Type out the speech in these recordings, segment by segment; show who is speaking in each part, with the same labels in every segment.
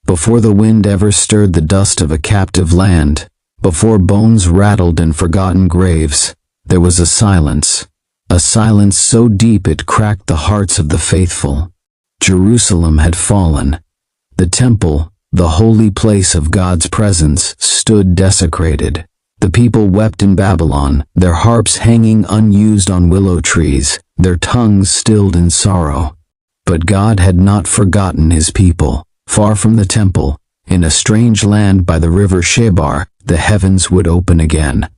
Speaker 1: Before the wind ever stirred the dust of a captive land, before bones rattled in forgotten graves, there was a silence so deep it cracked the hearts of the faithful. Jerusalem had fallen. The temple, the holy place of God's presence, stood desecrated. The people wept in Babylon, their harps hanging unused on willow trees, their tongues stilled in sorrow. But God had not forgotten his people. Far from the temple, in a strange land by the river Shebar, the heavens would open again.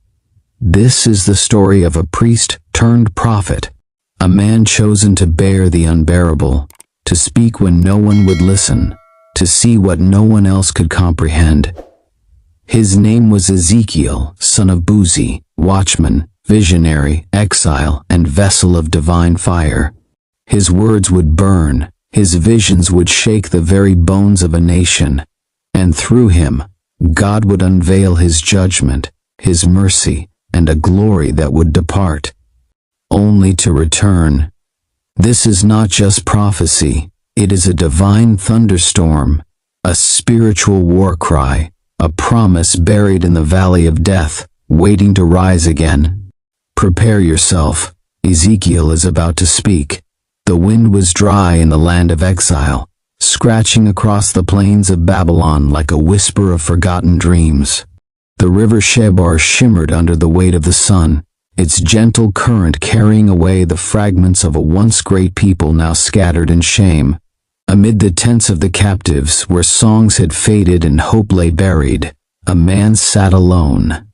Speaker 1: This is the story of a priest turned prophet, a man chosen to bear the unbearable, to speak when no one would listen, to see what no one else could comprehend. His name was Ezekiel, son of Buzi, watchman, visionary, exile, and vessel of divine fire. His words would burn, his visions would shake the very bones of a nation, and through him, God would unveil his judgment, his mercy, and a glory that would depart, only to return. This is not just prophecy, it is a divine thunderstorm, a spiritual war cry, a promise buried in the valley of death, waiting to rise again. Prepare yourself, Ezekiel is about to speak. The wind was dry in the land of exile, scratching across the plains of Babylon like a whisper of forgotten dreams. The river Shebar shimmered under the weight of the sun, its gentle current carrying away the fragments of a once great people now scattered in shame. Amid the tents of the captives, where songs had faded and hope lay buried, a man sat alone.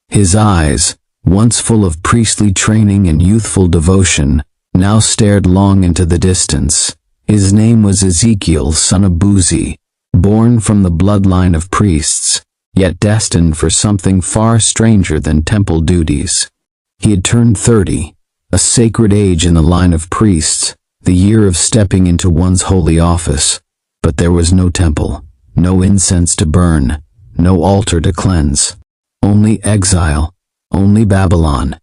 Speaker 1: His eyes, once full of priestly training and youthful devotion, now stared long into the distance. His name was Ezekiel, son of Buzi, born from the bloodline of priests, yet destined for something far stranger than temple duties. He had turned 30, a sacred age in the line of priests, the year of stepping into one's holy office. But there was no temple, no incense to burn, no altar to cleanse. Only exile, only Babylon.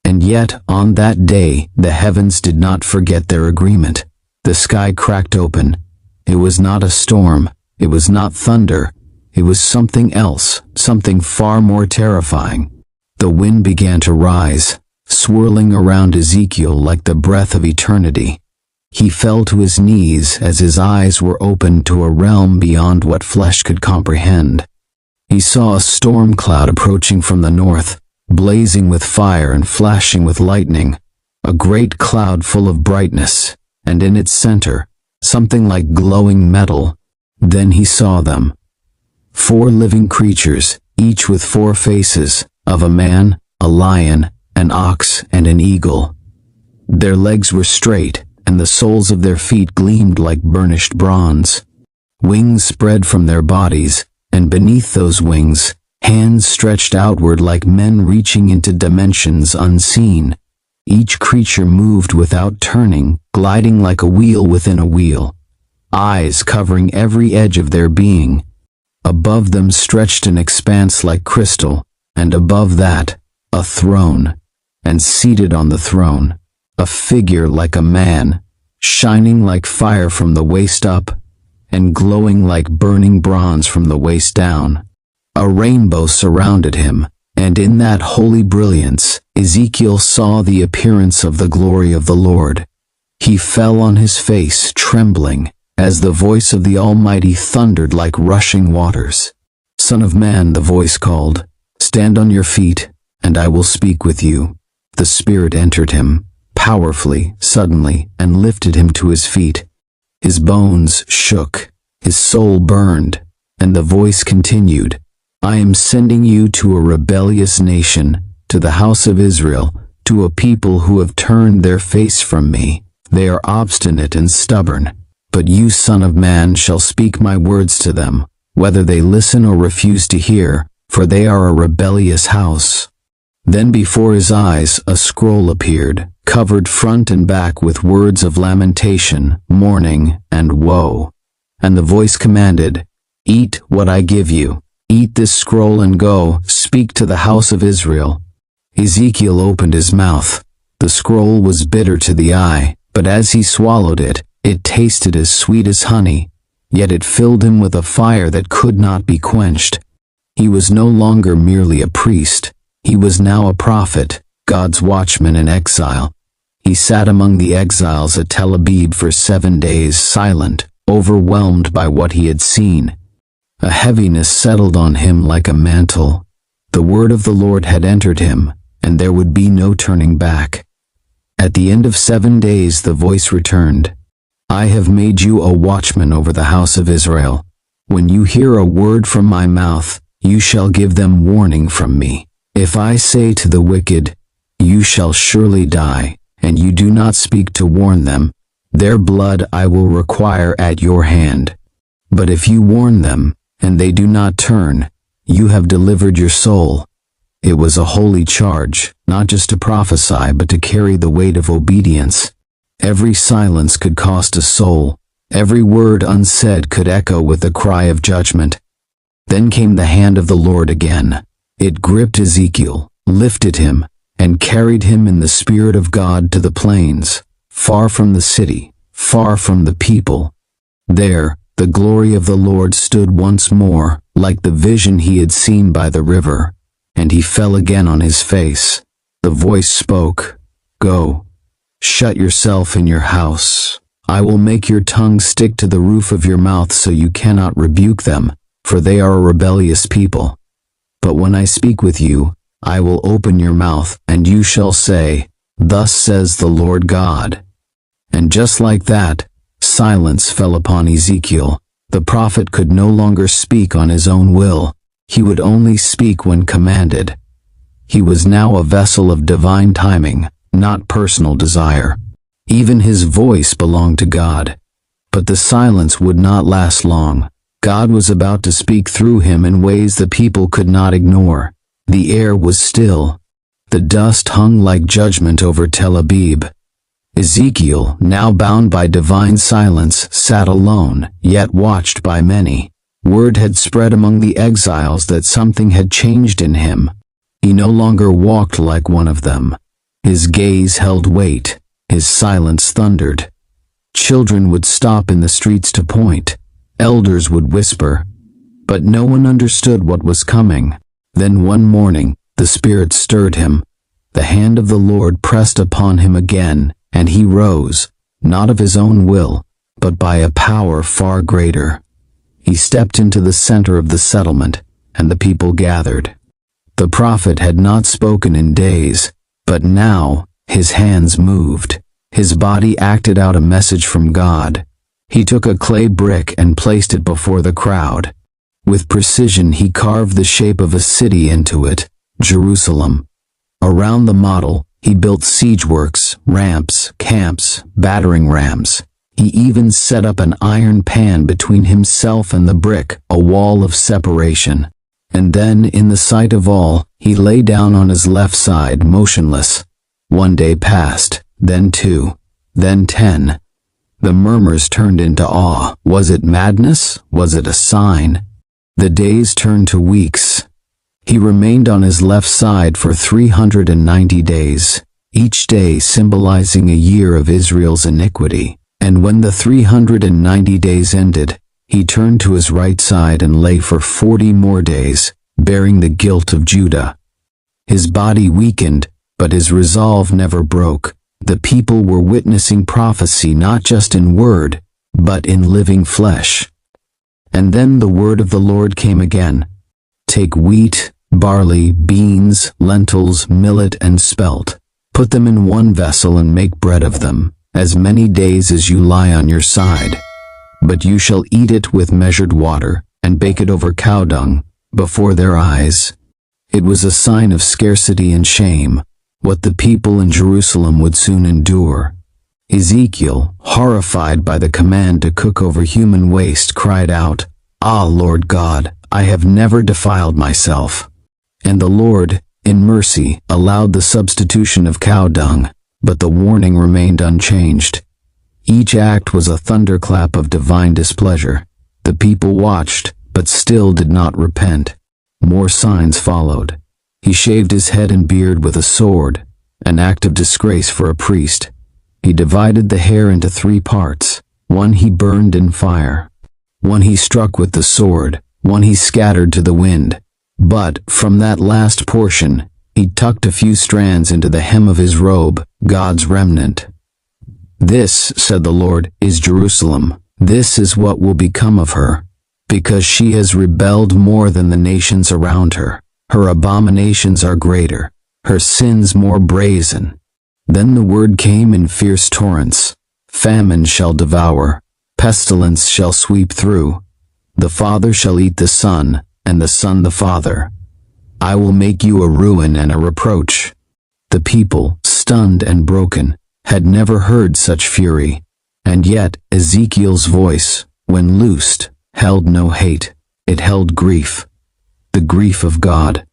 Speaker 1: And yet, on that day, the heavens did not forget their agreement. The sky cracked open. It was not a storm, it was not thunder, it was something else, something far more terrifying. The wind began to rise, swirling around Ezekiel like the breath of eternity. He fell to his knees as his eyes were opened to a realm beyond what flesh could comprehend. He saw a storm cloud approaching from the north, blazing with fire and flashing with lightning, a great cloud full of brightness, and in its center, something like glowing metal. Then he saw them. 4 living creatures, each with 4 faces, of a man, a lion, an ox, and an eagle. Their legs were straight, and the soles of their feet gleamed like burnished bronze. Wings spread from their bodies, and beneath those wings, hands stretched outward like men reaching into dimensions unseen. Each creature moved without turning, gliding like a wheel within a wheel, eyes covering every edge of their being. Above them stretched an expanse like crystal, and above that, a throne, and seated on the throne, a figure like a man, shining like fire from the waist up, and glowing like burning bronze from the waist down. A rainbow surrounded him, and in that holy brilliance, Ezekiel saw the appearance of the glory of the Lord. He fell on his face, trembling, as the voice of the Almighty thundered like rushing waters. "Son of man," the voice called, "stand on your feet, and I will speak with you." The Spirit entered him, powerfully, suddenly, and lifted him to his feet. His bones shook, his soul burned, and the voice continued, "I am sending you to a rebellious nation, to the house of Israel, to a people who have turned their face from me. They are obstinate and stubborn. But you, Son of man, shall speak my words to them, whether they listen or refuse to hear, for they are a rebellious house." Then before his eyes a scroll appeared, covered front and back with words of lamentation, mourning, and woe. And the voice commanded, "Eat what I give you. Eat this scroll and go, speak to the house of Israel." Ezekiel opened his mouth. The scroll was bitter to the eye, but as he swallowed it, it tasted as sweet as honey. yet it filled him with a fire that could not be quenched. He was no longer merely a priest. He was now a prophet, God's watchman in exile. He sat among the exiles at Tel Aviv for 7 days, silent, overwhelmed by what he had seen. A heaviness settled on him like a mantle. The word of the Lord had entered him, and there would be no turning back. At the end of 7 days the voice returned, "I have made you a watchman over the house of Israel. When you hear a word from my mouth, you shall give them warning from me. If I say to the wicked, 'You shall surely die,' and you do not speak to warn them, their blood I will require at your hand. But if you warn them, and they do not turn, you have delivered your soul." It was a holy charge, not just to prophesy but to carry the weight of obedience. Every silence could cost a soul. Every word unsaid could echo with the cry of judgment. Then came the hand of the Lord again. It gripped Ezekiel, lifted him, and carried him in the Spirit of God to the plains, far from the city, far from the people. There, the glory of the Lord stood once more, like the vision he had seen by the river, and he fell again on his face. The voice spoke, "Go, shut yourself in your house. I will make your tongue stick to the roof of your mouth so you cannot rebuke them, for they are a rebellious people. But when I speak with you, I will open your mouth, and you shall say, 'Thus says the Lord God.'" And just like that, silence fell upon Ezekiel. The prophet could no longer speak on his own will. He would only speak when commanded. He was now a vessel of divine timing, not personal desire. Even his voice belonged to God. But the silence would not last long. God was about to speak through him in ways the people could not ignore. The air was still. The dust hung like judgment over Tel Aviv. Ezekiel, now bound by divine silence, sat alone, yet watched by many. Word had spread among the exiles that something had changed in him. He no longer walked like one of them. His gaze held weight. His silence thundered. Children would stop in the streets to point. Elders would whisper. But no one understood what was coming. Then one morning, the Spirit stirred him. The hand of the Lord pressed upon him again, and he rose, not of his own will, but by a power far greater. He stepped into the center of the settlement, and the people gathered. The prophet had not spoken in days, but now his hands moved. His body acted out a message from God. He took a clay brick and placed it before the crowd. With precision he carved the shape of a city into it, Jerusalem. Around the model, he built siege works, ramps, camps, battering rams. He even set up an iron pan between himself and the brick, a wall of separation. And then, in the sight of all, he lay down on his left side, motionless. 1 day passed, then 2, then 10. The murmurs turned into awe. Was it madness? Was it a sign? The days turned to weeks. He remained on his left side for 390 days, each day symbolizing a year of Israel's iniquity. And when the 390 days ended, he turned to his right side and lay for 40 more days, bearing the guilt of Judah. His body weakened, but his resolve never broke. The people were witnessing prophecy not just in word, but in living flesh. And then the word of the Lord came again. Take wheat, barley, beans, lentils, millet, and spelt. Put them in one vessel and make bread of them, as many days as you lie on your side. But you shall eat it with measured water, and bake it over cow dung, before their eyes. It was a sign of scarcity and shame, what the people in Jerusalem would soon endure. Ezekiel, horrified by the command to cook over human waste, cried out, "Ah, Lord God, I have never defiled myself." And the Lord, in mercy, allowed the substitution of cow dung, but the warning remained unchanged. Each act was a thunderclap of divine displeasure. The people watched, but still did not repent. More signs followed. He shaved his head and beard with a sword, an act of disgrace for a priest. He divided the hair into 3 parts. One he burned in fire. One he struck with the sword, one he scattered to the wind. But, from that last portion, he tucked a few strands into the hem of his robe, God's remnant. This, said the Lord, is Jerusalem. This is what will become of her. Because she has rebelled more than the nations around her. Her abominations are greater, her sins more brazen. Then the word came in fierce torrents. Famine shall devour, pestilence shall sweep through. The father shall eat the son, and the son the father. I will make you a ruin and a reproach. The people, stunned and broken, had never heard such fury, and yet Ezekiel's voice, when loosed, held no hate, it held grief. The grief of God.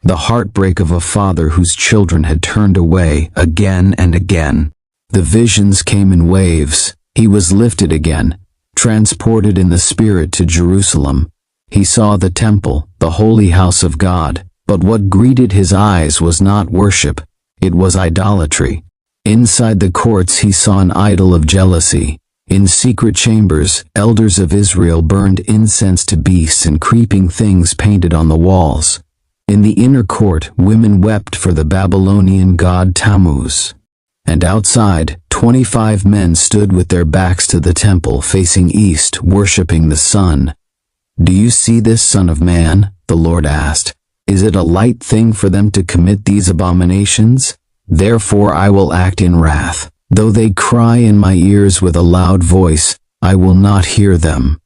Speaker 1: The heartbreak of a father whose children had turned away again and again. The visions came in waves. He was lifted again, transported in the spirit to Jerusalem. He saw the temple, the holy house of God, but what greeted his eyes was not worship, it was idolatry. Inside the courts he saw an idol of jealousy. In secret chambers, elders of Israel burned incense to beasts and creeping things painted on the walls. In the inner court, women wept for the Babylonian god Tammuz. And outside, 25 men stood with their backs to the temple facing east, worshipping the sun. Do you see this, Son of Man? The Lord asked. Is it a light thing for them to commit these abominations? Therefore I will act in wrath. Though they cry in my ears with a loud voice, I will not hear them.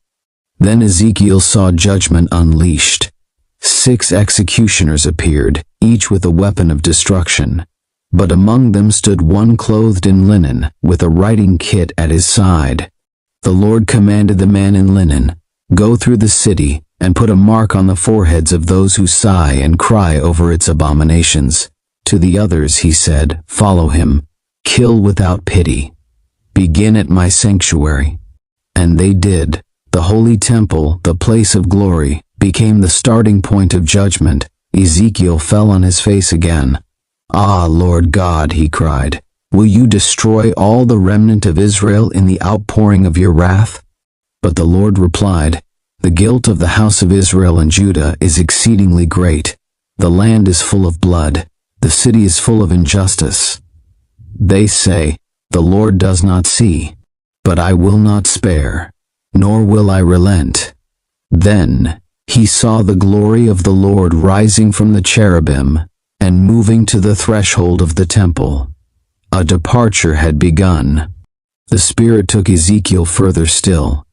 Speaker 1: Then Ezekiel saw judgment unleashed. 6 executioners appeared, each with a weapon of destruction. But among them stood one clothed in linen, with a writing kit at his side. The Lord commanded the man in linen, "Go through the city, and put a mark on the foreheads of those who sigh and cry over its abominations." To the others he said, "Follow him. Kill without pity. Begin at my sanctuary." And they did. The holy temple, the place of glory, became the starting point of judgment. Ezekiel fell on his face again. "Ah, Lord God," he cried, "will you destroy all the remnant of Israel in the outpouring of your wrath?" But the Lord replied, "The guilt of the house of Israel and Judah is exceedingly great. The land is full of blood. The city is full of injustice. They say, 'The Lord does not see.' But I will not spare, nor will I relent." Then he saw the glory of the Lord rising from the cherubim and moving to the threshold of the temple. A departure had begun. The Spirit took Ezekiel further still.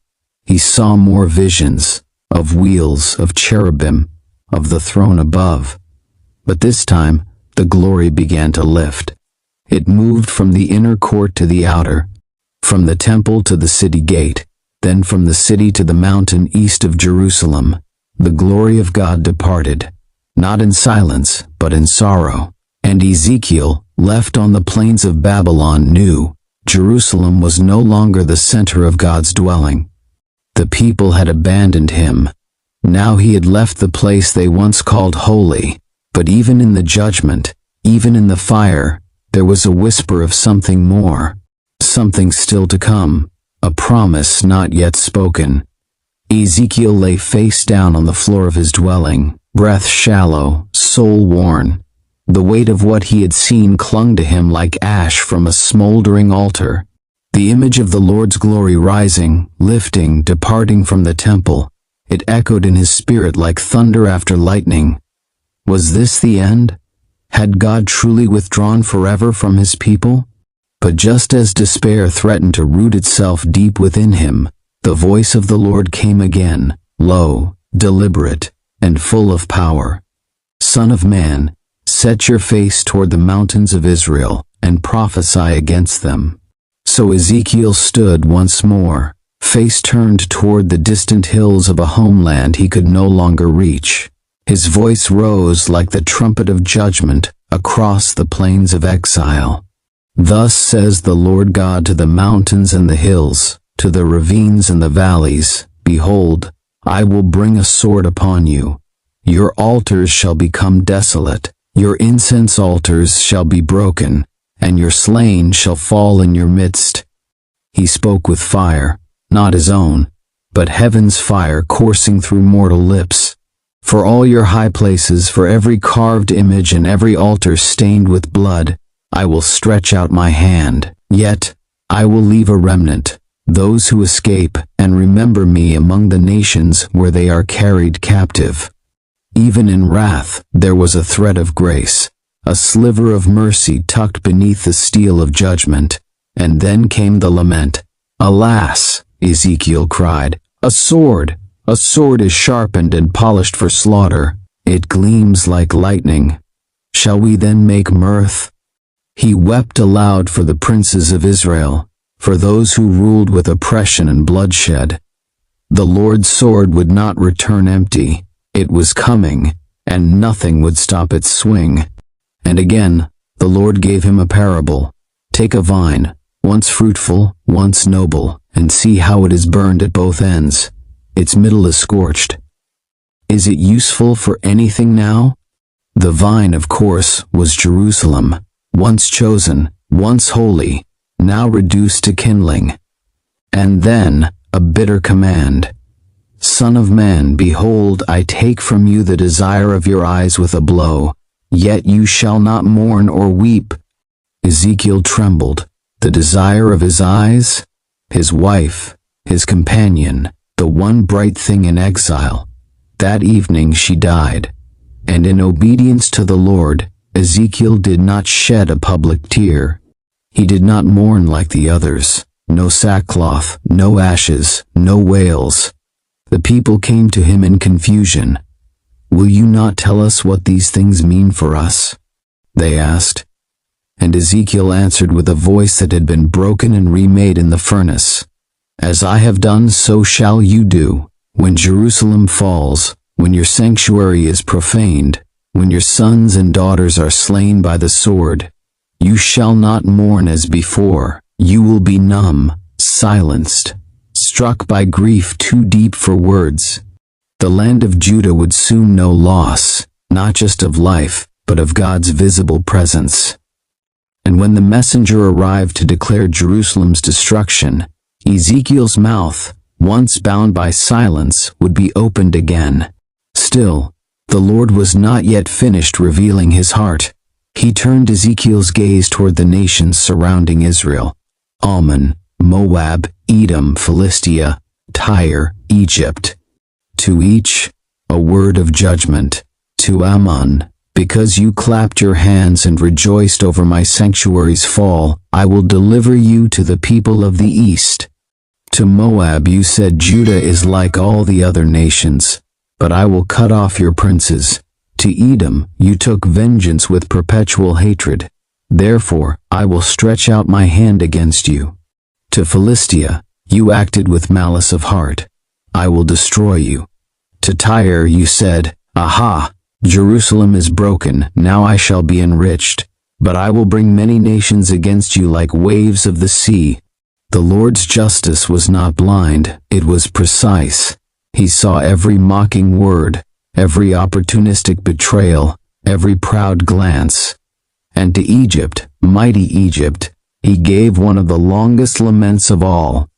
Speaker 1: He saw more visions, of wheels, of cherubim, of the throne above. But this time, the glory began to lift. It moved from the inner court to the outer, from the temple to the city gate, then from the city to the mountain east of Jerusalem. The glory of God departed, not in silence, but in sorrow. And Ezekiel, left on the plains of Babylon, knew Jerusalem was no longer the center of God's dwelling. The people had abandoned him. Now he had left the place they once called holy. But even in the judgment, even in the fire, there was a whisper of something more, something still to come, a promise not yet spoken. Ezekiel lay face down on the floor of his dwelling, breath shallow, soul worn. The weight of what he had seen clung to him like ash from a smoldering altar. The image of the Lord's glory rising, lifting, departing from the temple, it echoed in his spirit like thunder after lightning. Was this the end? Had God truly withdrawn forever from his people? But just as despair threatened to root itself deep within him, the voice of the Lord came again, low, deliberate, and full of power. "Son of man, set your face toward the mountains of Israel, and prophesy against them." So Ezekiel stood once more, face turned toward the distant hills of a homeland he could no longer reach. His voice rose like the trumpet of judgment across the plains of exile. "Thus says the Lord God to the mountains and the hills, to the ravines and the valleys, Behold, I will bring a sword upon you. Your altars shall become desolate, your incense altars shall be broken, and your slain shall fall in your midst." He spoke with fire, not his own, but heaven's fire coursing through mortal lips. For all your high places, for every carved image and every altar stained with blood, I will stretch out my hand. Yet I will leave a remnant, those who escape and remember me among the nations where they are carried captive. Even in wrath there was a thread of grace, a sliver of mercy tucked beneath the steel of judgment. And then came the lament. Alas, Ezekiel cried, a sword is sharpened and polished for slaughter. It gleams like lightning. Shall we then make mirth? He wept aloud for the princes of Israel, for those who ruled with oppression and bloodshed. The Lord's sword would not return empty. It was coming, and nothing would stop its swing. And again, the Lord gave him a parable. Take a vine, once fruitful, once noble, and see how it is burned at both ends. Its middle is scorched. Is it useful for anything now? The vine, of course, was Jerusalem, once chosen, once holy, now reduced to kindling. And then, a bitter command. Son of man, behold, I take from you the desire of your eyes with a blow, yet you shall not mourn or weep. Ezekiel trembled. The desire of his eyes? His wife, his companion, the one bright thing in exile. That evening she died. And in obedience to the Lord, Ezekiel did not shed a public tear. He did not mourn like the others. No sackcloth, no ashes, no wails. The people came to him in confusion. Will you not tell us what these things mean for us? They asked. And Ezekiel answered with a voice that had been broken and remade in the furnace. As I have done, so shall you do. When Jerusalem falls, when your sanctuary is profaned, when your sons and daughters are slain by the sword, you shall not mourn as before. You will be numb, silenced, struck by grief too deep for words. The land of Judah would soon know loss, not just of life, but of God's visible presence. And when the messenger arrived to declare Jerusalem's destruction, Ezekiel's mouth, once bound by silence, would be opened again. Still, the Lord was not yet finished revealing his heart. He turned Ezekiel's gaze toward the nations surrounding Israel: Ammon, Moab, Edom, Philistia, Tyre, Egypt. To each, a word of judgment. To Ammon, because you clapped your hands and rejoiced over my sanctuary's fall, I will deliver you to the people of the east. To Moab you said, Judah is like all the other nations, but I will cut off your princes. To Edom you took vengeance with perpetual hatred. Therefore I will stretch out my hand against you. To Philistia you acted with malice of heart. I will destroy you. To Tyre you said, Aha! Jerusalem is broken, now I shall be enriched. But I will bring many nations against you like waves of the sea. The Lord's justice was not blind, it was precise. He saw every mocking word, every opportunistic betrayal, every proud glance. And to Egypt, mighty Egypt, he gave one of the longest laments of all.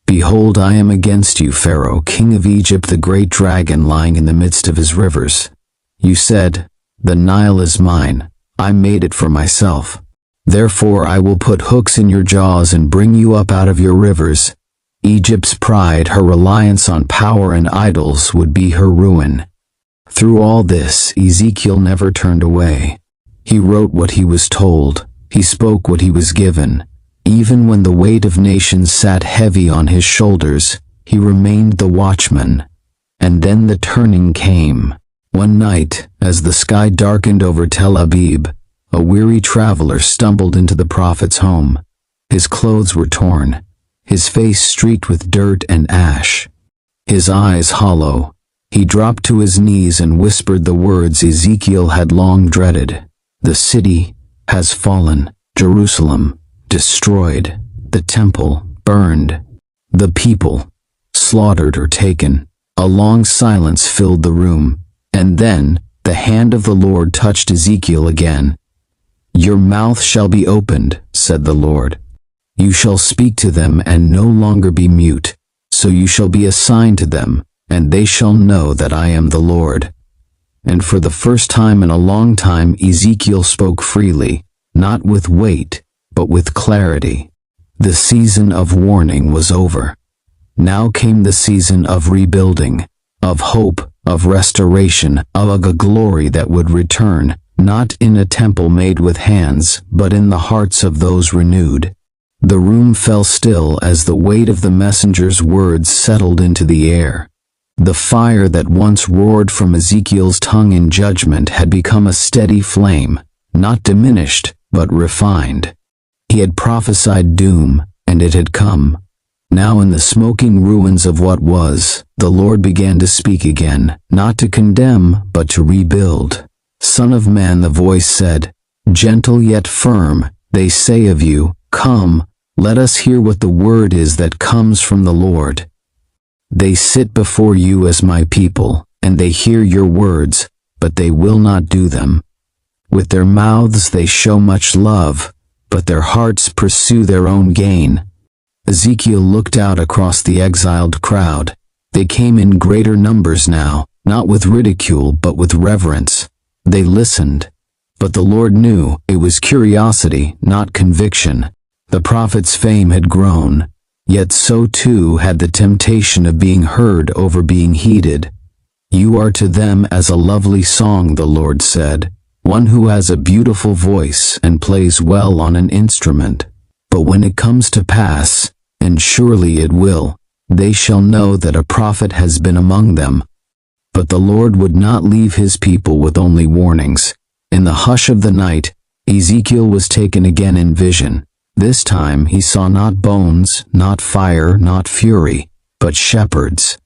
Speaker 1: Behold, I am against you, Pharaoh, king of Egypt, the great dragon lying in the midst of his rivers. You said, the Nile is mine, I made it for myself. Therefore I will put hooks in your jaws and bring you up out of your rivers. Egypt's pride, her reliance on power and idols, would be her ruin. Through all this, Ezekiel never turned away. He wrote what he was told. He spoke what he was given. Even when the weight of nations sat heavy on his shoulders, he remained the watchman. And then the turning came. One night, as the sky darkened over Tel Aviv, a weary traveler stumbled into the prophet's home. His clothes were torn, his face streaked with dirt and ash, his eyes hollow. He dropped to his knees and whispered the words Ezekiel had long dreaded. The city has fallen, Jerusalem destroyed, the temple burned, the people slaughtered or taken. A long silence filled the room, and then the hand of the Lord touched Ezekiel again. Your mouth shall be opened, said the Lord. You shall speak to them and no longer be mute. So you shall be a sign to them, and they shall know that I am the Lord." And for the first time in a long time Ezekiel spoke freely, not with weight, but with clarity. The season of warning was over. Now came the season of rebuilding, of hope, of restoration, of a glory that would return, not in a temple made with hands, but in the hearts of those renewed. The room fell still as the weight of the messenger's words settled into the air. The fire that once roared from Ezekiel's tongue in judgment had become a steady flame, not diminished, but refined. He had prophesied doom, and it had come. Now in the smoking ruins of what was, the Lord began to speak again, not to condemn, but to rebuild. "Son of man," the voice said, "gentle yet firm, they say of you, 'Come, let us hear what the word is that comes from the Lord.' They sit before you as my people, and they hear your words, but they will not do them. With their mouths they show much love, but their hearts pursue their own gain." Ezekiel looked out across the exiled crowd. They came in greater numbers now, not with ridicule but with reverence. They listened. But the Lord knew it was curiosity, not conviction. The prophet's fame had grown, yet so too had the temptation of being heard over being heeded. "You are to them as a lovely song," the Lord said, "one who has a beautiful voice and plays well on an instrument. But when it comes to pass, and surely it will, they shall know that a prophet has been among them." But the Lord would not leave his people with only warnings. In the hush of the night, Ezekiel was taken again in vision. This time he saw not bones, not fire, not fury, but shepherds.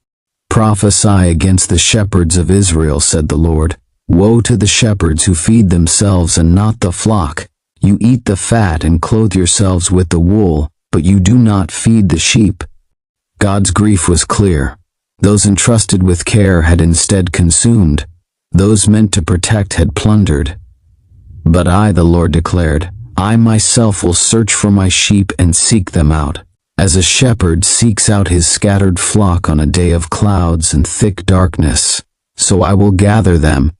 Speaker 1: "Prophesy against the shepherds of Israel," said the Lord. "Woe to the shepherds who feed themselves and not the flock. You eat the fat and clothe yourselves with the wool, but you do not feed the sheep." God's grief was clear. Those entrusted with care had instead consumed. Those meant to protect had plundered. "But I," the Lord declared, "I myself will search for my sheep and seek them out, as a shepherd seeks out his scattered flock on a day of clouds and thick darkness. So I will gather them."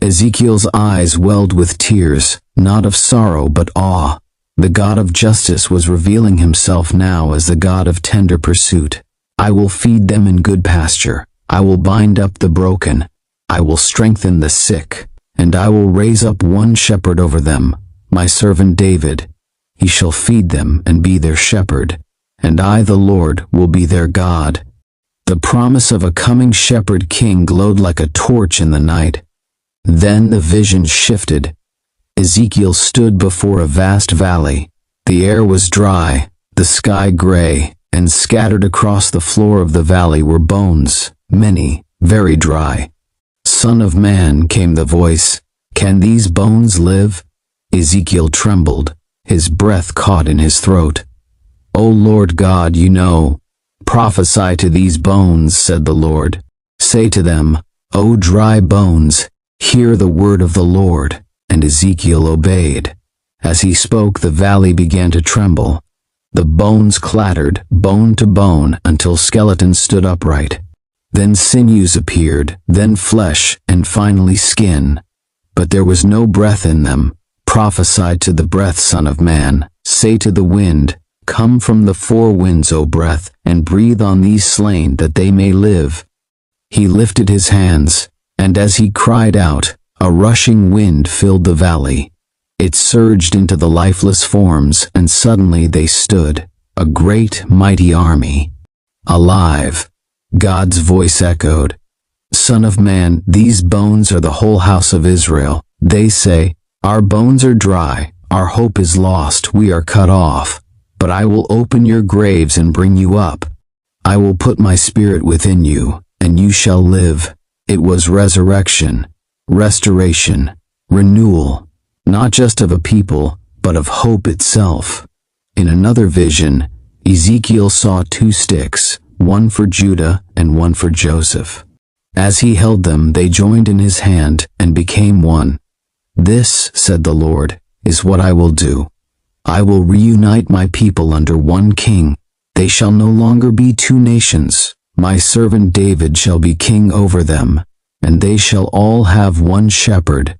Speaker 1: Ezekiel's eyes welled with tears, not of sorrow but awe. The God of justice was revealing himself now as the God of tender pursuit. "I will feed them in good pasture. I will bind up the broken. I will strengthen the sick, and I will raise up one shepherd over them, my servant David. He shall feed them and be their shepherd, and I, the Lord, will be their God." The promise of a coming shepherd king glowed like a torch in the night. Then the vision shifted. Ezekiel stood before a vast valley. The air was dry, the sky gray, and scattered across the floor of the valley were bones, many, very dry. "Son of man," came the voice, "can these bones live?" Ezekiel trembled, his breath caught in his throat. "O Lord God, you know." "Prophesy to these bones," said the Lord. "Say to them, O dry bones, hear the word of the Lord." And Ezekiel obeyed. As he spoke, the valley began to tremble. The bones clattered, bone to bone, until skeletons stood upright. Then sinews appeared, then flesh, and finally skin. But there was no breath in them. "Prophesy to the breath, Son of man. Say to the wind, Come from the four winds, O breath, and breathe on these slain that they may live." He lifted his hands, and as he cried out, a rushing wind filled the valley. It surged into the lifeless forms, and suddenly they stood, a great, mighty army. "Alive!" God's voice echoed. "Son of man, these bones are the whole house of Israel. They say, Our bones are dry, our hope is lost, we are cut off. But I will open your graves and bring you up. I will put my spirit within you, and you shall live." It was resurrection, restoration, renewal, not just of a people, but of hope itself. In another vision, Ezekiel saw two sticks, one for Judah and one for Joseph. As he held them, they joined in his hand and became one. "This," said the Lord, "is what I will do. I will reunite my people under one king. They shall no longer be two nations. My servant David shall be king over them, and they shall all have one shepherd.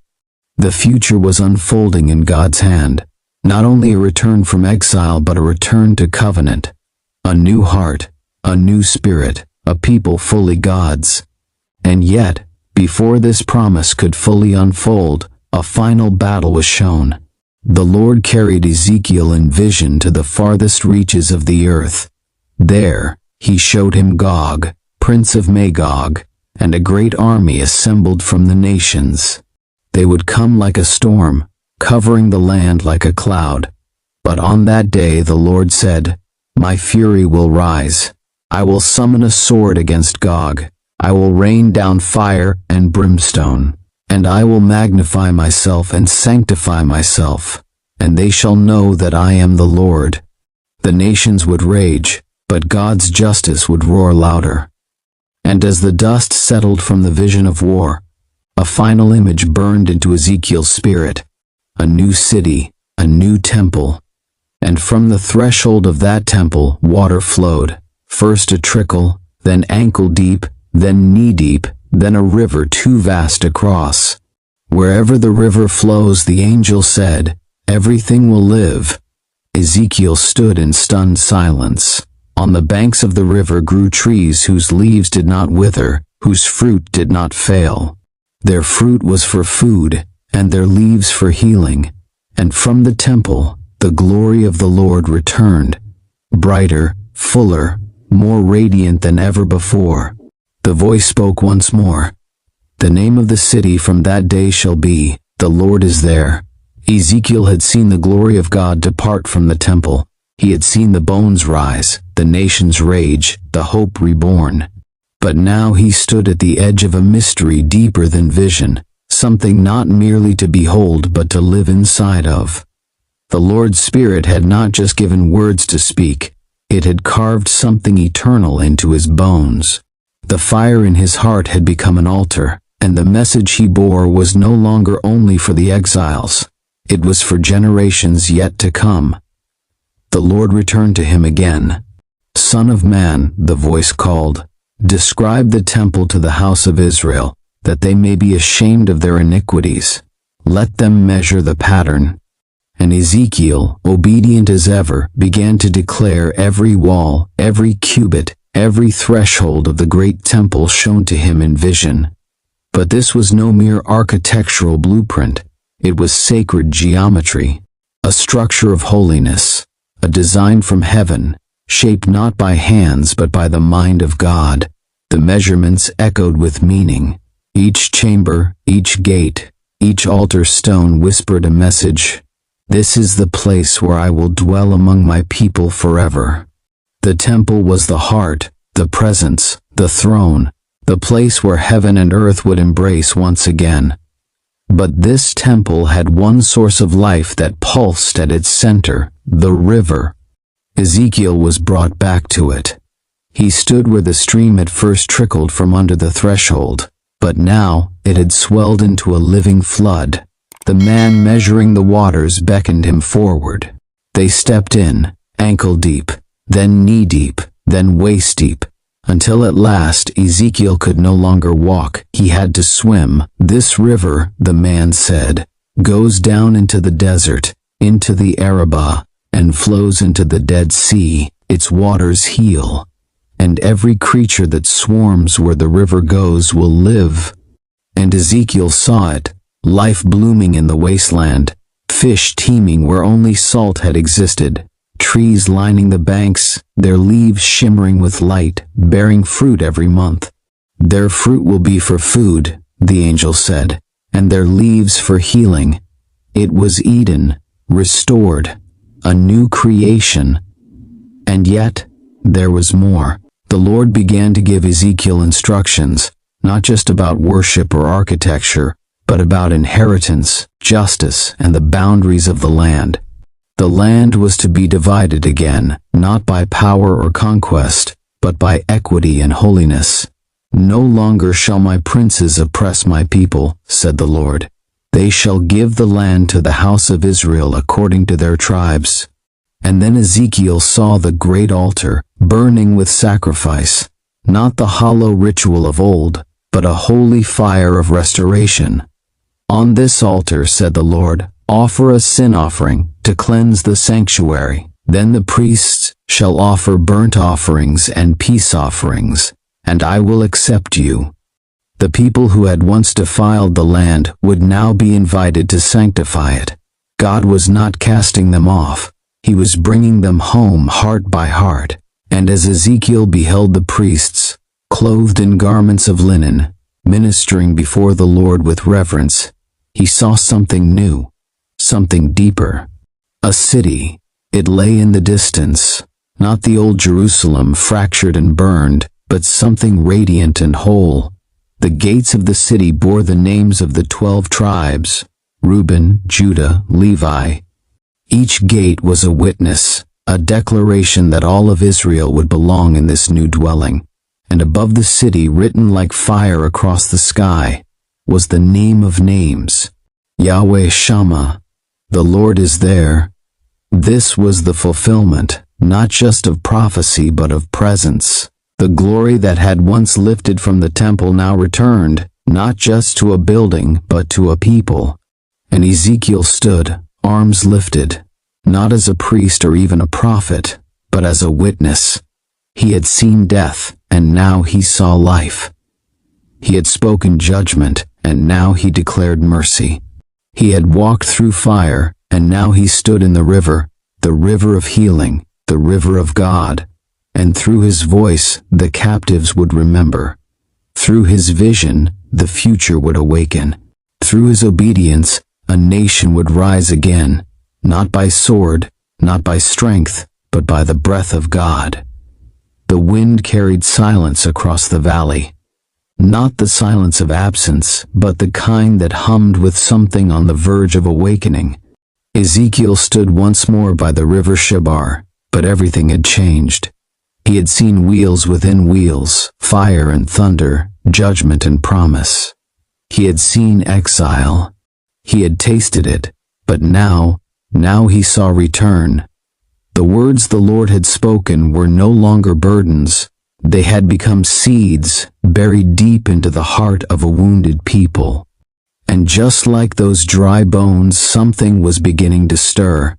Speaker 1: The future was unfolding in God's hand. Not only a return from exile, but a return to covenant. A new heart, a new spirit, a people fully God's. And yet, before this promise could fully unfold, a final battle was shown. The Lord carried Ezekiel in vision to the farthest reaches of the earth. There, he showed him Gog, prince of Magog, and a great army assembled from the nations. They would come like a storm, covering the land like a cloud. But on that day the Lord said, My fury will rise. I will summon a sword against Gog. I will rain down fire and brimstone. And I will magnify myself and sanctify myself, and they shall know that I am the Lord. The nations would rage, but God's justice would roar louder. And as the dust settled from the vision of war, a final image burned into Ezekiel's spirit, a new city, a new temple. And from the threshold of that temple water flowed, first a trickle, then ankle deep, then knee deep, then a river too vast to cross. Wherever the river flows, the angel said, everything will live. Ezekiel stood in stunned silence. On the banks of the river grew trees whose leaves did not wither, whose fruit did not fail. Their fruit was for food, and their leaves for healing. And from the temple, the glory of the Lord returned, brighter, fuller, more radiant than ever before. The voice spoke once more. The name of the city from that day shall be, The Lord is there. Ezekiel had seen the glory of God depart from the temple. He had seen the bones rise, the nations rage, the hope reborn. But now he stood at the edge of a mystery deeper than vision, something not merely to behold but to live inside of. The Lord's Spirit had not just given words to speak, it had carved something eternal into his bones. The fire in his heart had become an altar, and the message he bore was no longer only for the exiles. It was for generations yet to come. The Lord returned to him again. Son of man, the voice called, describe the temple to the house of Israel, that they may be ashamed of their iniquities. Let them measure the pattern. And Ezekiel, obedient as ever, began to declare every wall, every cubit, every threshold of the great temple shown to him in vision. But this was no mere architectural blueprint. It was sacred geometry, a structure of holiness, a design from heaven, shaped not by hands but by the mind of God. The measurements echoed with meaning. Each chamber, each gate, each altar stone whispered a message. This is the place where I will dwell among my people forever. The temple was the heart, the presence, the throne, the place where heaven and earth would embrace once again. But this temple had one source of life that pulsed at its center, the river. Ezekiel was brought back to it. He stood where the stream had first trickled from under the threshold, but now it had swelled into a living flood. The man measuring the waters beckoned him forward. They stepped in, ankle deep, then knee deep, then waist deep, until at last Ezekiel could no longer walk, he had to swim. This river, the man said, goes down into the desert, into the Arabah, and flows into the Dead Sea. Its waters heal, and every creature that swarms where the river goes will live. And Ezekiel saw it, life blooming in the wasteland, fish teeming where only salt had existed, trees lining the banks, their leaves shimmering with light, bearing fruit every month. Their fruit will be for food, the angel said, and their leaves for healing. It was Eden, restored, a new creation. And yet, there was more. The Lord began to give Ezekiel instructions, not just about worship or architecture, but about inheritance, justice, and the boundaries of the land. The land was to be divided again, not by power or conquest, but by equity and holiness. No longer shall my princes oppress my people, said the Lord. They shall give the land to the house of Israel according to their tribes. And then Ezekiel saw the great altar, burning with sacrifice, not the hollow ritual of old, but a holy fire of restoration. On this altar, said the Lord, offer a sin offering to cleanse the sanctuary. Then the priests shall offer burnt offerings and peace offerings, and I will accept you. The people who had once defiled the land would now be invited to sanctify it. God was not casting them off. He was bringing them home heart by heart. And as Ezekiel beheld the priests, clothed in garments of linen, ministering before the Lord with reverence, he saw something new, something deeper. A city. It lay in the distance, not the old Jerusalem fractured and burned, but something radiant and whole. The gates of the city bore the names of the 12 tribes, Reuben, Judah, Levi. Each gate was a witness, a declaration that all of Israel would belong in this new dwelling. And above the city, written like fire across the sky, was the name of names, Yahweh Shammah. The Lord is there. This was the fulfillment, not just of prophecy but of presence. The glory that had once lifted from the temple now returned, not just to a building but to a people. And Ezekiel stood, arms lifted, not as a priest or even a prophet, but as a witness. He had seen death, and now he saw life. He had spoken judgment, and now he declared mercy. He had walked through fire, and now he stood in the river of healing, the river of God. And through his voice, the captives would remember. Through his vision, the future would awaken. Through his obedience, a nation would rise again, not by sword, not by strength, but by the breath of God. The wind carried silence across the valley. Not the silence of absence, but the kind that hummed with something on the verge of awakening. Ezekiel stood once more by the river Chebar, but everything had changed. He had seen wheels within wheels, fire and thunder, judgment and promise. He had seen exile. He had tasted it, but now he saw return. The words the Lord had spoken were no longer burdens. They had become seeds buried deep into the heart of a wounded people. And just like those dry bones, something was beginning to stir.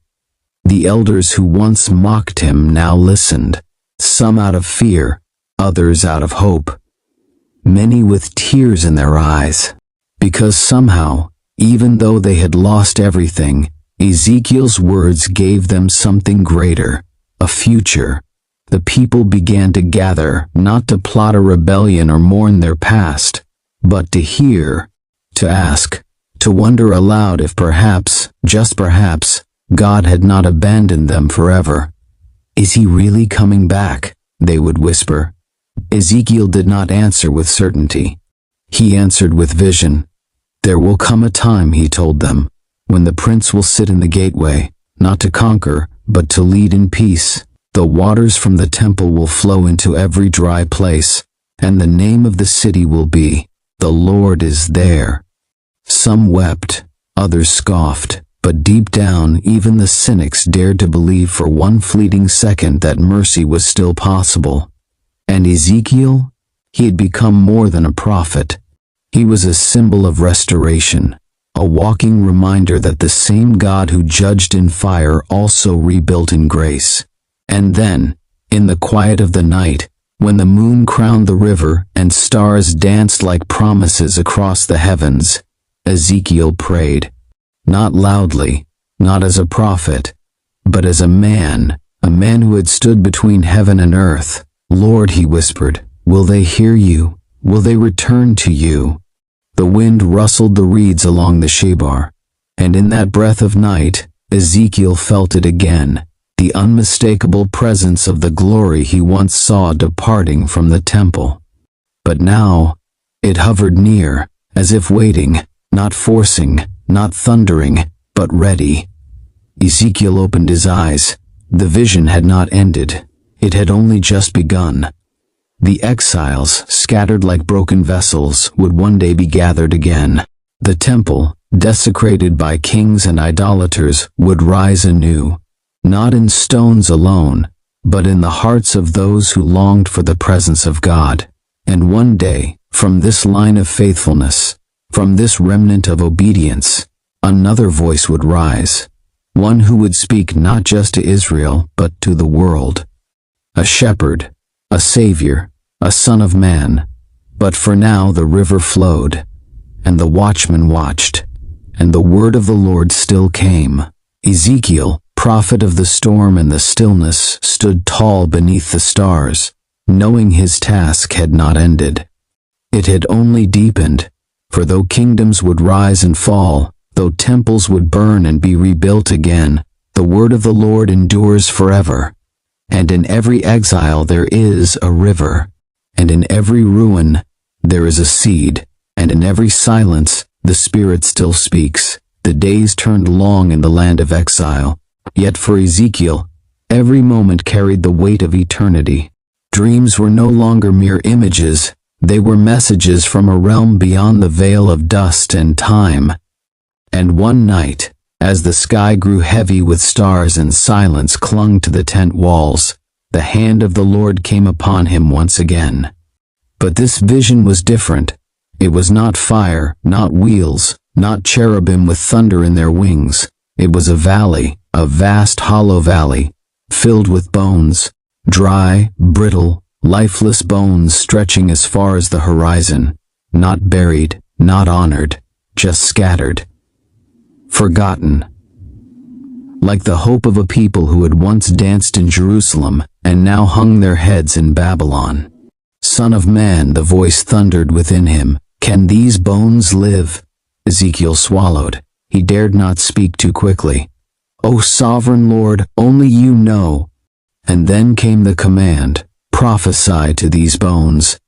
Speaker 1: The elders who once mocked him now listened, some out of fear, others out of hope. Many with tears in their eyes, because somehow, even though they had lost everything, Ezekiel's words gave them something greater, a future. The people began to gather, not to plot a rebellion or mourn their past, but to hear, to ask, to wonder aloud if perhaps, just perhaps, God had not abandoned them forever. Is he really coming back? They would whisper. Ezekiel did not answer with certainty. He answered with vision. There will come a time, he told them, when the prince will sit in the gateway, not to conquer, but to lead in peace. The waters from the temple will flow into every dry place, and the name of the city will be, The Lord is there. Some wept, others scoffed, but deep down even the cynics dared to believe for one fleeting second that mercy was still possible. And Ezekiel? He had become more than a prophet. He was a symbol of restoration, a walking reminder that the same God who judged in fire also rebuilt in grace. And then, in the quiet of the night, when the moon crowned the river and stars danced like promises across the heavens, Ezekiel prayed, not loudly, not as a prophet, but as a man who had stood between heaven and earth. Lord, he whispered, will they hear you? Will they return to you? The wind rustled the reeds along the Chebar, and in that breath of night, Ezekiel felt it again, the unmistakable presence of the glory he once saw departing from the temple. But now, it hovered near, as if waiting, not forcing, not thundering, but ready. Ezekiel opened his eyes. The vision had not ended. It had only just begun. The exiles, scattered like broken vessels, would one day be gathered again. The temple, desecrated by kings and idolaters, would rise anew, not in stones alone, but in the hearts of those who longed for the presence of God. And one day, from this line of faithfulness, from this remnant of obedience, another voice would rise, one who would speak not just to Israel, but to the world. A shepherd, a savior, a son of man. But for now the river flowed, and the watchman watched, and the word of the Lord still came. Ezekiel, prophet of the storm and the stillness, stood tall beneath the stars, knowing his task had not ended. It had only deepened, for though kingdoms would rise and fall, though temples would burn and be rebuilt again, the word of the Lord endures forever. And in every exile there is a river, and in every ruin there is a seed, and in every silence the Spirit still speaks. The days turned long in the land of exile, yet for Ezekiel, every moment carried the weight of eternity. Dreams were no longer mere images, they were messages from a realm beyond the veil of dust and time. And one night, as the sky grew heavy with stars and silence clung to the tent walls, the hand of the Lord came upon him once again. But this vision was different. It was not fire, not wheels, not cherubim with thunder in their wings. It was a valley, a vast hollow valley, filled with bones, dry, brittle, lifeless bones stretching as far as the horizon, not buried, not honored, just scattered. Forgotten. Like the hope of a people who had once danced in Jerusalem and now hung their heads in Babylon. Son of man, the voice thundered within him, can these bones live? Ezekiel swallowed. He dared not speak too quickly. O sovereign Lord, only you know. And then came the command, prophesy to these bones.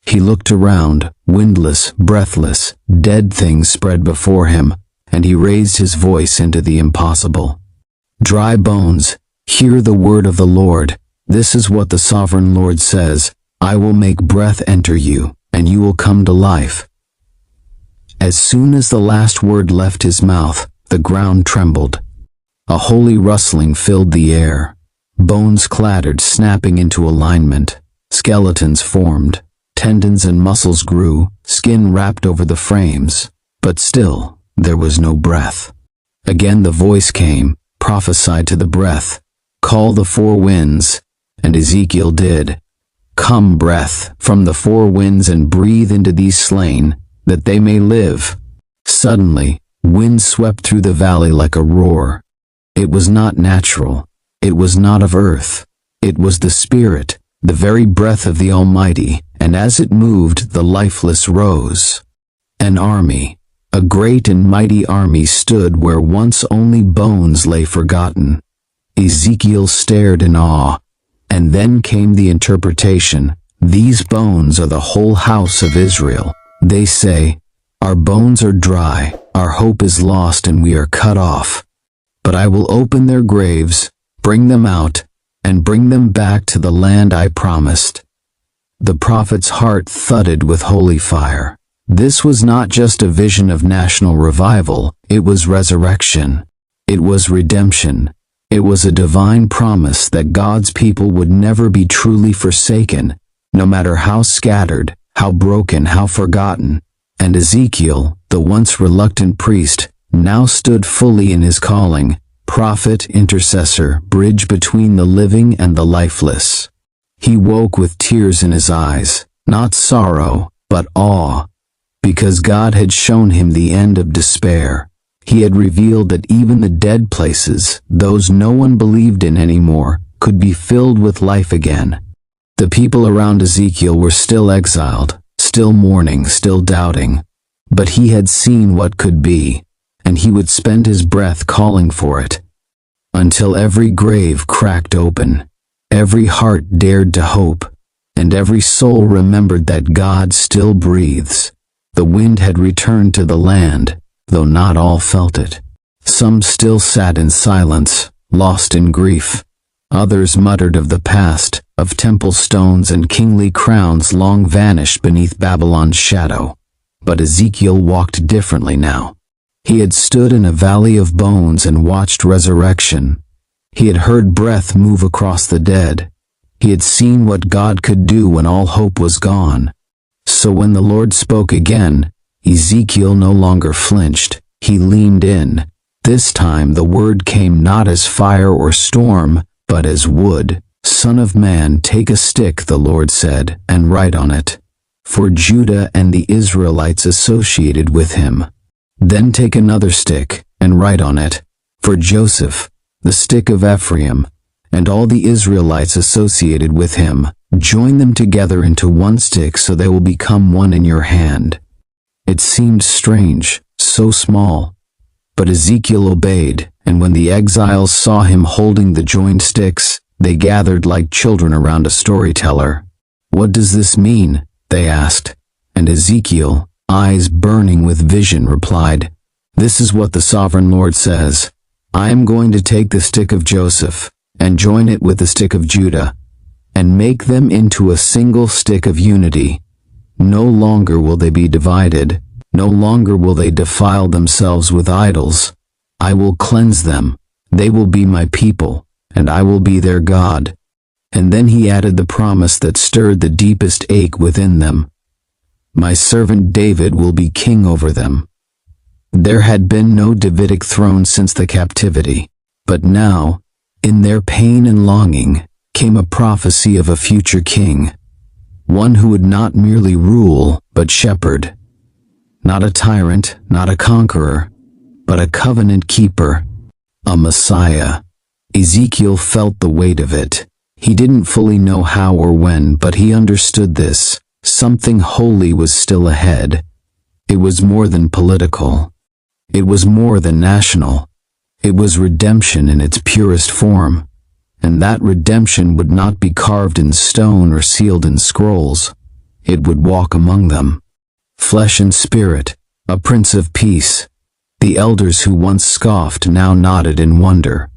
Speaker 1: He looked around, windless, breathless, dead things spread before him, and he raised his voice into the impossible. Dry bones, hear the word of the Lord. This is what the sovereign Lord says, I will make breath enter you, and you will come to life. As soon as the last word left his mouth, the ground trembled. A holy rustling filled the air. Bones clattered, snapping into alignment. Skeletons formed. Tendons and muscles grew, skin wrapped over the frames. But still, there was no breath. Again the voice came, prophesied to the breath, call the four winds, and Ezekiel did. Come, breath, from the four winds and breathe into these slain, that they may live. Suddenly, wind swept through the valley like a roar. It was not natural. It was not of earth. It was the Spirit, the very breath of the Almighty, and as it moved, the lifeless rose. An army, a great and mighty army stood where once only bones lay forgotten. Ezekiel stared in awe, and then came the interpretation. These bones are the whole house of Israel. They say, our bones are dry, our hope is lost, and we are cut off. But I will open their graves, bring them out, and bring them back to the land I promised. The prophet's heart thudded with holy fire. This was not just a vision of national revival, it was resurrection. It was redemption. It was a divine promise that God's people would never be truly forsaken, no matter how scattered, how broken, how forgotten. And Ezekiel, the once reluctant priest, now stood fully in his calling, prophet, intercessor, bridge between the living and the lifeless. He woke with tears in his eyes, not sorrow, but awe, because God had shown him the end of despair. He had revealed that even the dead places, those no one believed in anymore, could be filled with life again. The people around Ezekiel were still exiled, still mourning, still doubting, but he had seen what could be, and he would spend his breath calling for it, until every grave cracked open, every heart dared to hope, and every soul remembered that God still breathes. The wind had returned to the land, though not all felt it. Some still sat in silence, lost in grief. Others muttered of the past, of temple stones and kingly crowns long vanished beneath Babylon's shadow. But Ezekiel walked differently now. He had stood in a valley of bones and watched resurrection. He had heard breath move across the dead. He had seen what God could do when all hope was gone. So when the Lord spoke again, Ezekiel no longer flinched. He leaned in. This time the word came not as fire or storm, but as wood. "Son of man, take a stick," the Lord said, "and write on it, for Judah and the Israelites associated with him. Then take another stick, and write on it, for Joseph, the stick of Ephraim, and all the Israelites associated with him. Join them together into one stick so they will become one in your hand." It seemed strange, so small. But Ezekiel obeyed, and when the exiles saw him holding the joined sticks, they gathered like children around a storyteller. "What does this mean?" they asked. And Ezekiel, eyes burning with vision, replied, "This is what the sovereign Lord says. I am going to take the stick of Joseph, and join it with the stick of Judah, and make them into a single stick of unity. No longer will they be divided. No longer will they defile themselves with idols. I will cleanse them. They will be my people, and I will be their God." And then he added the promise that stirred the deepest ache within them. "My servant David will be king over them." There had been no Davidic throne since the captivity, but now, in their pain and longing, came a prophecy of a future king, one who would not merely rule, but shepherd. Not a tyrant, not a conqueror, but a covenant keeper, a Messiah. Ezekiel felt the weight of it. He didn't fully know how or when, but he understood this. Something holy was still ahead. It was more than political. It was more than national. It was redemption in its purest form. And that redemption would not be carved in stone or sealed in scrolls. It would walk among them. Flesh and spirit, a Prince of Peace. The elders who once scoffed now nodded in wonder.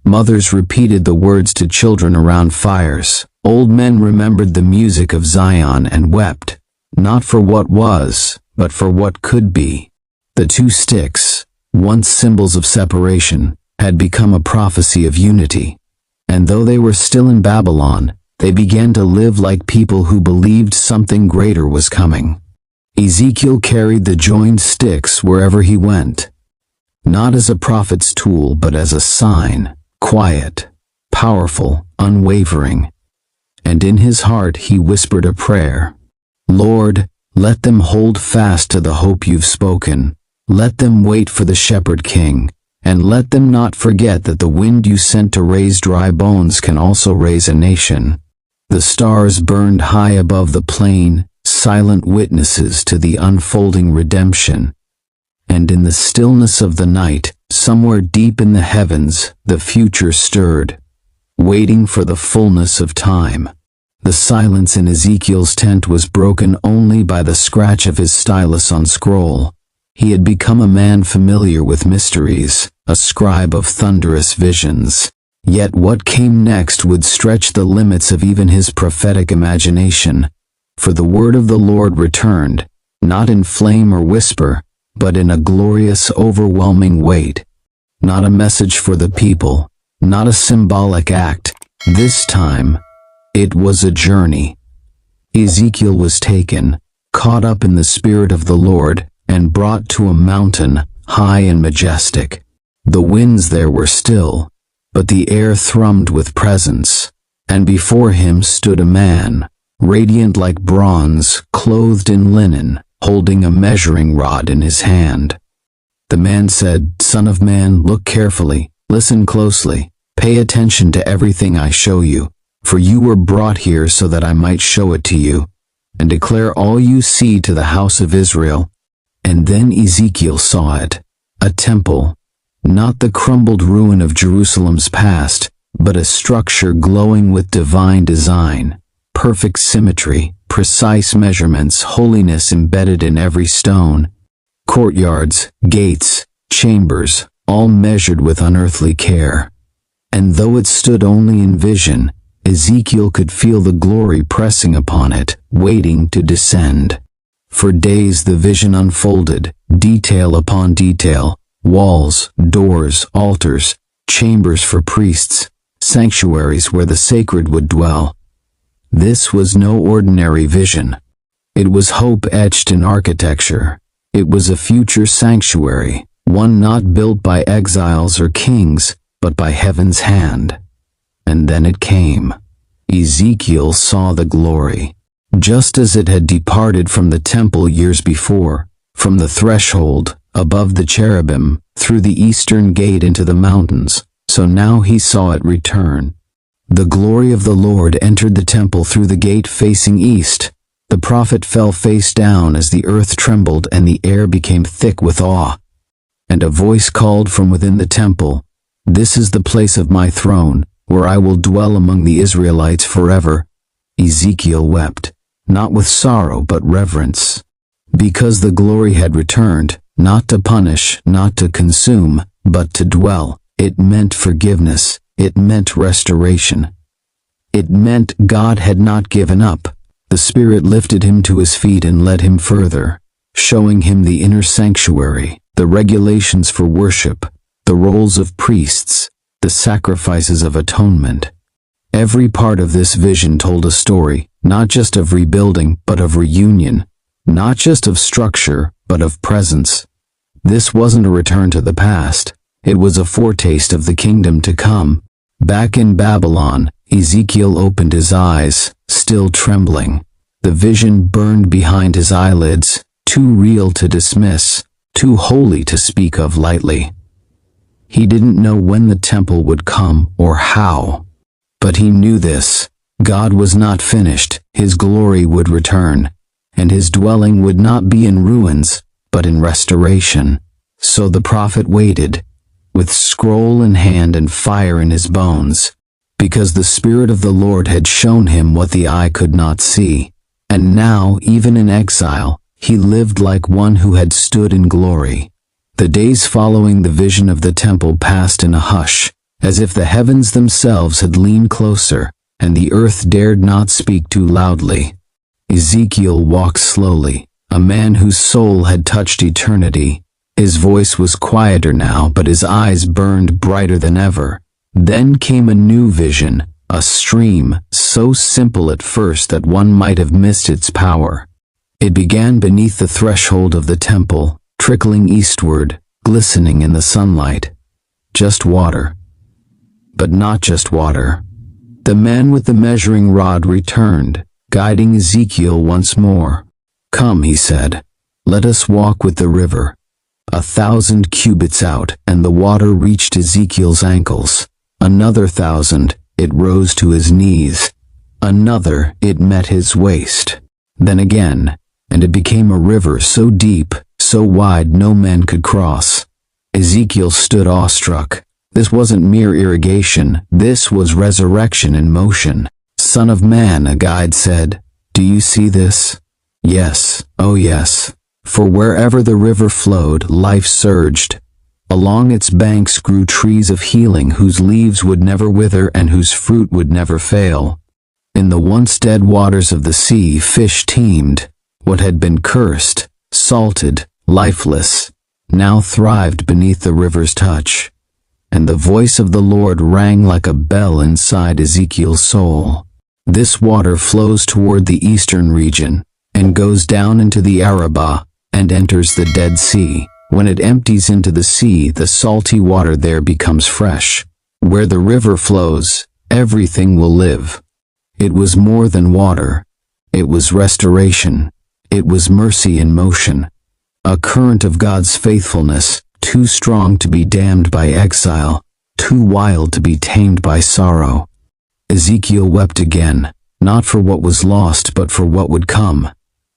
Speaker 1: Mothers repeated the words to children around fires. Old men remembered the music of Zion and wept, not for what was, but for what could be. The two sticks, once symbols of separation, had become a prophecy of unity. And though they were still in Babylon, they began to live like people who believed something greater was coming. Ezekiel carried the joined sticks wherever he went, not as a prophet's tool but as a sign, quiet, powerful, unwavering. And in his heart he whispered a prayer. "Lord, let them hold fast to the hope you've spoken. Let them wait for the shepherd king, and let them not forget that the wind you sent to raise dry bones can also raise a nation." The stars burned high above the plain, silent witnesses to the unfolding redemption. And in the stillness of the night, somewhere deep in the heavens, the future stirred, waiting for the fullness of time. The silence in Ezekiel's tent was broken only by the scratch of his stylus on scroll. He had become a man familiar with mysteries, a scribe of thunderous visions. Yet what came next would stretch the limits of even his prophetic imagination. For the word of the Lord returned, not in flame or whisper, but in a glorious, overwhelming weight. Not a message for the people, not a symbolic act. This time, it was a journey. Ezekiel was taken, caught up in the Spirit of the Lord, and brought to a mountain, high and majestic. The winds there were still, but the air thrummed with presence, and before him stood a man, radiant like bronze, clothed in linen, holding a measuring rod in his hand. The man said, "Son of man, look carefully, listen closely, pay attention to everything I show you, for you were brought here so that I might show it to you, and declare all you see to the house of Israel." And then Ezekiel saw it, a temple, not the crumbled ruin of Jerusalem's past, but a structure glowing with divine design, perfect symmetry, precise measurements, holiness embedded in every stone. Courtyards, gates, chambers, all measured with unearthly care. And though it stood only in vision, Ezekiel could feel the glory pressing upon it, waiting to descend. For days the vision unfolded, detail upon detail, walls, doors, altars, chambers for priests, sanctuaries where the sacred would dwell. This was no ordinary vision. It was hope etched in architecture. It was a future sanctuary, one not built by exiles or kings, but by heaven's hand. And then it came. Ezekiel saw the glory. Just as it had departed from the temple years before, from the threshold, above the cherubim, through the eastern gate into the mountains, so now he saw it return. The glory of the Lord entered the temple through the gate facing east. The prophet fell face down as the earth trembled and the air became thick with awe. And a voice called from within the temple, "This is the place of my throne, where I will dwell among the Israelites forever." Ezekiel wept, not with sorrow but reverence. Because the glory had returned, not to punish, not to consume, but to dwell. It meant forgiveness. It meant restoration. It meant God had not given up. The Spirit lifted him to his feet and led him further, showing him the inner sanctuary, the regulations for worship, the roles of priests, the sacrifices of atonement. Every part of this vision told a story, not just of rebuilding, but of reunion, not just of structure, but of presence. This wasn't a return to the past. It was a foretaste of the kingdom to come. Back in Babylon, Ezekiel opened his eyes, still trembling. The vision burned behind his eyelids, too real to dismiss, too holy to speak of lightly. He didn't know when the temple would come or how. But he knew this. God was not finished. His glory would return, and his dwelling would not be in ruins, but in restoration. So the prophet waited, with scroll in hand and fire in his bones, because the Spirit of the Lord had shown him what the eye could not see. And now, even in exile, he lived like one who had stood in glory. The days following the vision of the temple passed in a hush, as if the heavens themselves had leaned closer, and the earth dared not speak too loudly. Ezekiel walked slowly, a man whose soul had touched eternity. His voice was quieter now, but his eyes burned brighter than ever. Then came a new vision, a stream, so simple at first that one might have missed its power. It began beneath the threshold of the temple, trickling eastward, glistening in the sunlight. Just water. But not just water. The man with the measuring rod returned, guiding Ezekiel once more. "Come," he said, "let us walk with the river." 1,000 cubits out, and the water reached Ezekiel's ankles. Another 1,000, it rose to his knees. Another, it met his waist. Then again, and it became a river so deep, so wide no man could cross. Ezekiel stood awestruck. This wasn't mere irrigation, this was resurrection in motion. "Son of man," a guide said, "do you see this?" Yes, oh yes. For wherever the river flowed, life surged. Along its banks grew trees of healing whose leaves would never wither and whose fruit would never fail. In the once dead waters of the sea, fish teemed. What had been cursed, salted, lifeless, now thrived beneath the river's touch. And the voice of the Lord rang like a bell inside Ezekiel's soul. "This water flows toward the eastern region, and goes down into the Arabah, and enters the Dead Sea. When it empties into the sea, the salty water there becomes fresh. Where the river flows, everything will live." It was more than water. It was restoration. It was mercy in motion. A current of God's faithfulness, too strong to be dammed by exile, too wild to be tamed by sorrow. Ezekiel wept again, not for what was lost but for what would come.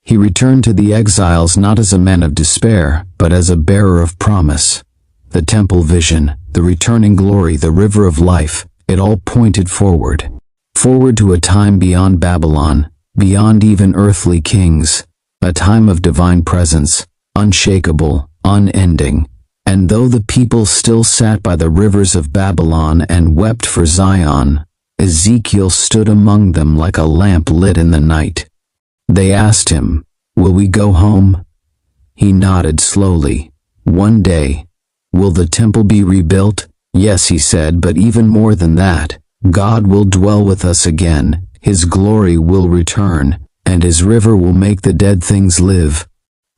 Speaker 1: He returned to the exiles not as a man of despair, but as a bearer of promise. The temple vision, the returning glory, the river of life, it all pointed forward. Forward to a time beyond Babylon, beyond even earthly kings, a time of divine presence, unshakable, unending. And though the people still sat by the rivers of Babylon and wept for Zion, Ezekiel stood among them like a lamp lit in the night. They asked him, "Will we go home?" He nodded slowly. "One day. Will the temple be rebuilt? Yes, he said, but even more than that, God will dwell with us again, His glory will return, and His river will make the dead things live.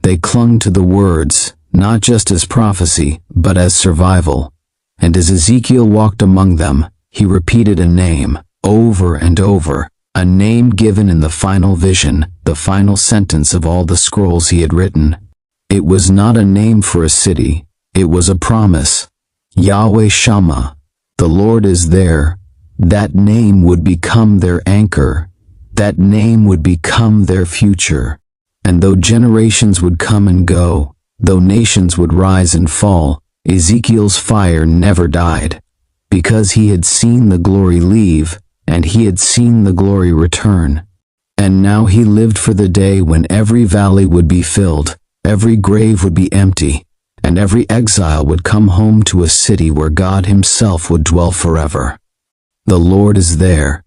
Speaker 1: They clung to the words, not just as prophecy, but as survival. And as Ezekiel walked among them, he repeated a name, over and over, a name given in the final vision, the final sentence of all the scrolls he had written. It was not a name for a city, it was a promise. Yahweh Shammah, the Lord is there. That name would become their anchor. That name would become their future. And though generations would come and go, though nations would rise and fall, Ezekiel's fire never died, because he had seen the glory leave, and he had seen the glory return. And now he lived for the day when every valley would be filled, every grave would be empty, and every exile would come home to a city where God Himself would dwell forever. The Lord is there,